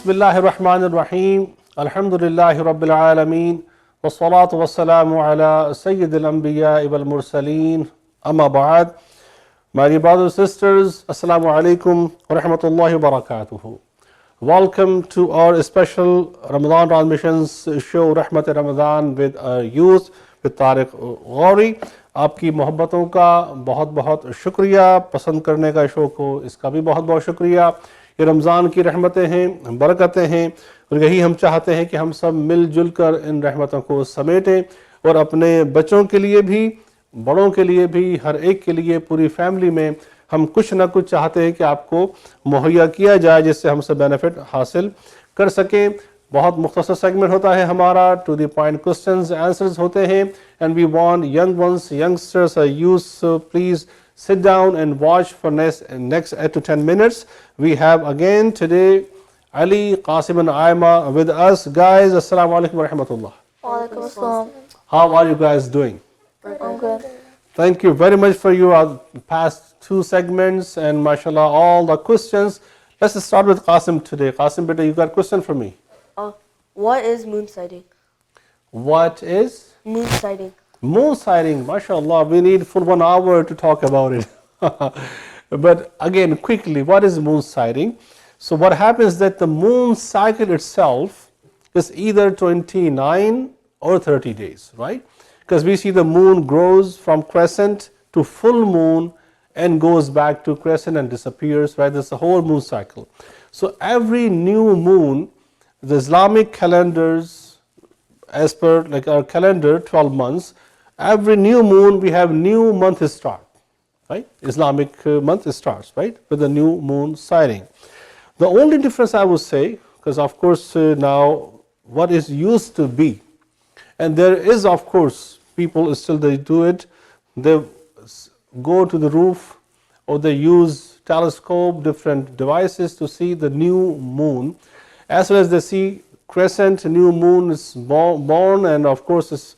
Bismillahir Rahmanir Rahim. Alhamdulillahi Rabbil Alameen. Wassalatu wassalamu ala Sayyidil Anbiya wal Mursaleen. Amma ba'd. My dear brothers and sisters, Assalamu alaikum wa rahmatullahi wa barakatuhu. Welcome to our special Ramadan transmissions show Rehmat Ramadan with our youth with Tariq Ghori. आपकी मोहब्बतों का बहुत बहुत शुक्रिया, पसंद करने का show को इसका भी बहुत बहुत शुक्रिया। ये रमज़ान की रहमतें हैं, बरकतें हैं और यही हम चाहते हैं कि हम सब मिलजुल कर इन रहमतों को समेटें और अपने बच्चों के लिए भी, बड़ों के लिए भी, हर एक के लिए, पूरी फैमिली में हम कुछ ना कुछ चाहते हैं कि आपको मुहैया किया जाए जिससे हम सब बेनिफिट हासिल कर सकें। बहुत मुख्तसर सेगमेंट होता है हमारा, to the point questions answers होते हैं and we want young ones, youngsters, youth, so please sit down and watch for next 8 to 10 minutes. We have again today Ali, Qasim and Aima with us. Guys, Assalamu alaikum wa rahmatullah. Wa alaikum assalam. How are you guys doing? I'm good. Thank you very much for your past two segments and mashallah all the questions. Let's start with Qasim today. Qasim, beta, you got a question for me? What is moon sighting? What is? Moon sighting. Moon sighting, mashallah, we need full 1 hour to talk about it. But again, quickly, what is moon sighting? So what happens that the moon cycle itself is either 29 or 30 days, right? Because we see the moon grows from crescent to full moon and goes back to crescent and disappears, right? That's the whole moon cycle. So every new moon, the Islamic calendars, as per like our calendar, 12 months, every new moon we have new month start, right? Islamic month starts, right, with the new moon sighting. The only difference I would say, because of course now what is used to be, and there is of course people still they do it, they go to the roof or they use telescope, different devices to see the new moon. As well as they see crescent, new moon is born and of course is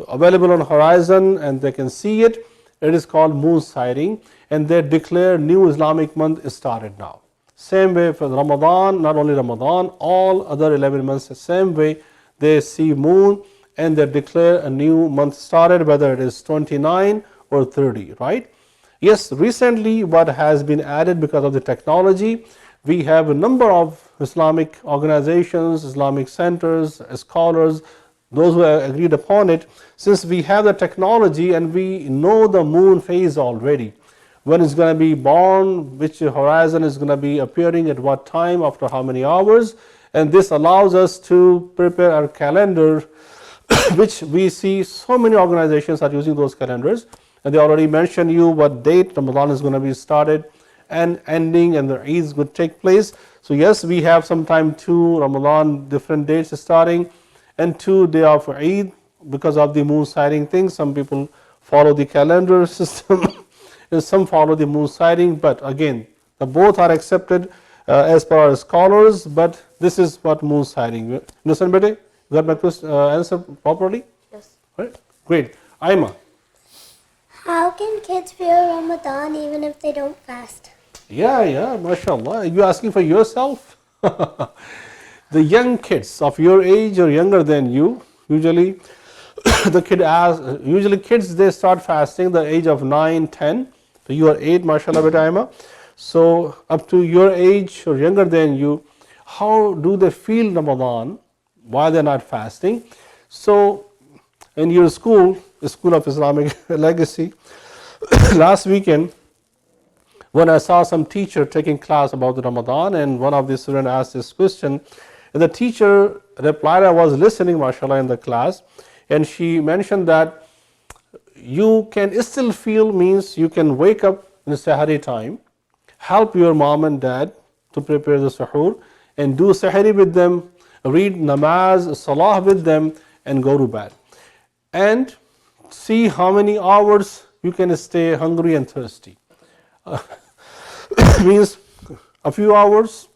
available on horizon and they can see it. It is called moon sighting and they declare new Islamic month started now. Same way for Ramadan, not only Ramadan, all other 11 months the same way they see moon and they declare a new month started, whether it is 29 or 30, right? Yes, recently what has been added because of the technology, we have a number of Islamic organizations, Islamic centers, scholars, those who have agreed upon it. Since we have the technology and we know the moon phase already, when it's going to be born, which horizon is going to be appearing at what time, after how many hours, and this allows us to prepare our calendar which we see so many organizations are using those calendars and they already mentioned you what date Ramadan is going to be started and ending and the Eids would take place. So yes, we have sometime 2 Ramadan different dates starting and 2 day of Eid because of the moon sighting thing. Some people follow the calendar system and some follow the moon sighting, but again the both are accepted as per our scholars, but this is what moon sighting. You understand better? You got my question, answer properly? Yes. Right? Great. Aima. How can kids feel Ramadan even if they don't fast? Yeah, mashallah. You asking for yourself? The young kids of your age or younger than you, usually the kid asks, usually kids they start fasting the age of 9, 10. So you are 8, mashallah betaima. So up to your age or younger than you, how do they feel Ramadan? Why they're not fasting? So in your school, the School of Islamic Legacy, last weekend, when I saw some teacher taking class about the Ramadan and one of the students asked this question, and the teacher replied, I was listening mashallah in the class, and she mentioned that you can still feel means you can wake up in the Sahari time, help your mom and dad to prepare the suhoor and do Sahari with them, read namaz, salah with them and go to bed. And see how many hours you can stay hungry and thirsty. Means a few hours,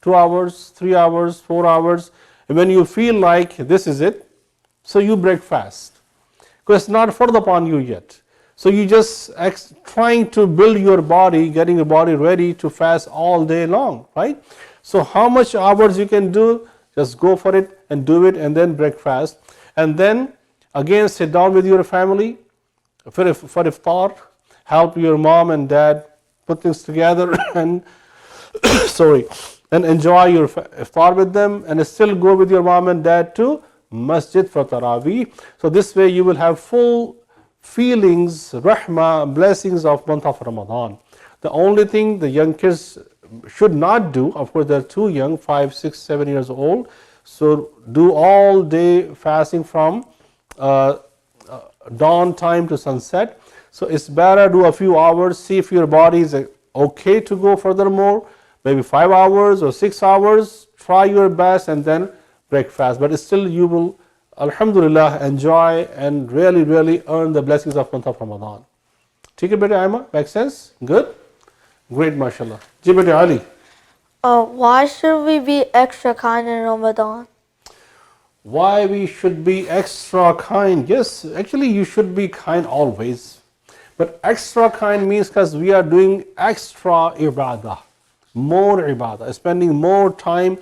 2 hours, 3 hours, 4 hours, and when you feel like this is it, so you break fast. Because it's not further upon you yet. So you just trying to build your body, getting your body ready to fast all day long, right? So how much hours you can do, just go for it and do it, and then break fast. And then again sit down with your family for iftar, help your mom and dad put things together and and enjoy your iftar with them, and still go with your mom and dad to masjid for tarawih. So this way you will have full feelings, rahmah, blessings of month of Ramadan. The only thing the young kids should not do, of course they're too young, 5, 6, 7 years old, so do all day fasting from dawn time to sunset. So it's better do a few hours, see if your body is okay to go furthermore, maybe 5 hours or 6 hours, try your best and then break fast. But still you will, alhamdulillah, enjoy and really earn the blessings of month of Ramadan. ठीक है बेटे Aima, make sense? Good? Great, mashallah. जी बेटे Ali. Why should we be extra kind in Ramadan? Why we should be extra kind? Yes, actually you should be kind always. But extra kind means because we are doing extra ibadah, more ibadah, spending more time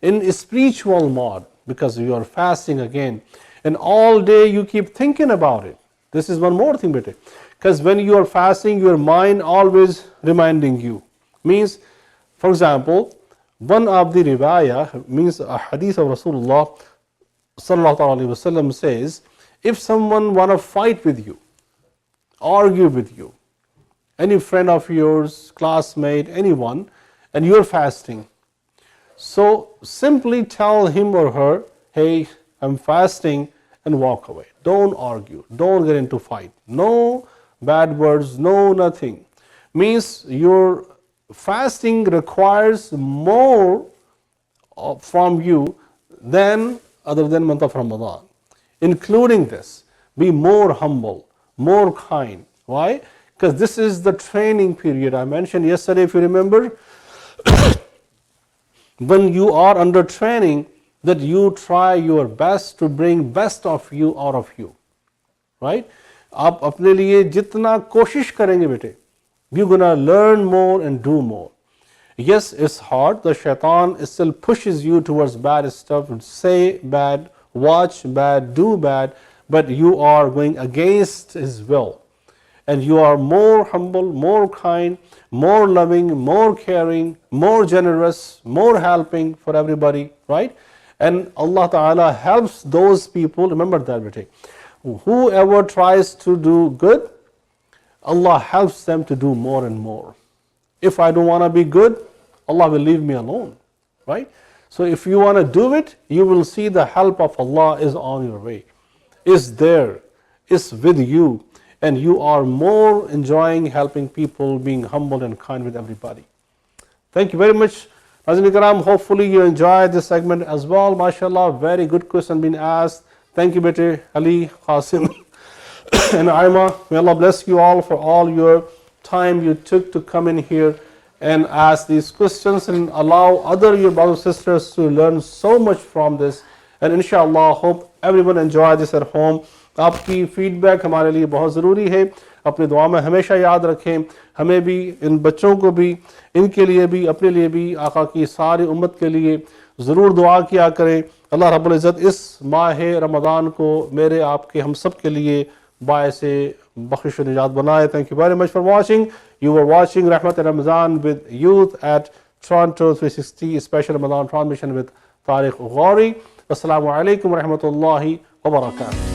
in spiritual mode because you are fasting again. And all day you keep thinking about it. This is one more thing, bete. Because when you are fasting, your mind always reminding you. Means, for example, one of the riwayah, means a hadith of Rasulullah sallallahu alaihi wasallam says, if someone want to fight with you, argue with you, any friend of yours, classmate, anyone, and you're fasting, so simply tell him or her, hey, I'm fasting, and walk away. Don't argue, don't get into fight, no bad words, no nothing. Means your fasting requires more from you than other than month of Ramadan. Including this, be more humble, more kind. Why? Because this is the training period. I mentioned yesterday, if you remember, when you are under training, that you try your best to bring best of you out of you. Right? आप अपने लिए जितना कोशिश करेंगे बेटे, you're gonna learn more and do more. Yes, it's hard. The shaitan still pushes you towards bad stuff, say bad, watch bad, do bad, but you are going against his will. And you are more humble, more kind, more loving, more caring, more generous, more helping for everybody, right? And Allah Ta'ala helps those people, remember that, bete. Whoever tries to do good, Allah helps them to do more and more. If I don't want to be good, Allah will leave me alone, right? So if you want to do it, you will see the help of Allah is on your way, is there, is with you, and you are more enjoying helping people, being humble and kind with everybody. Thank you very much. Nazrin Karam, hopefully you enjoyed this segment as well. MashaAllah, very good question being asked. Thank you, Bete, Ali, Qasim, and Aima. May Allah bless you all for all your time you took to come in here and ask these questions and allow other your brothers and sisters to learn so much from this. And inshallah, hope everyone enjoy this at home. आपकी feedback हमारे लिए बहुत ज़रूरी है. अपनी दुआ में हमेशा याद रखें, हमें भी, इन बच्चों को भी, इनके लिए भी, अपने लिए भी, आका की सारी उम्मत के लिए ज़रूर दुआ किया करें. अल्लाह रब्बुल इज़्ज़त इस माह रमज़ान को मेरे आपके हम सब के लिए बायस बख्शिश निजात बनाए. Thank you very much for watching. You were watching Rehmat and Ramzan with youth at Toronto 360 special Ramadan transmission with Tariq Ghori. Assalamu alaikum wa rahmatullahi wa barakatuh.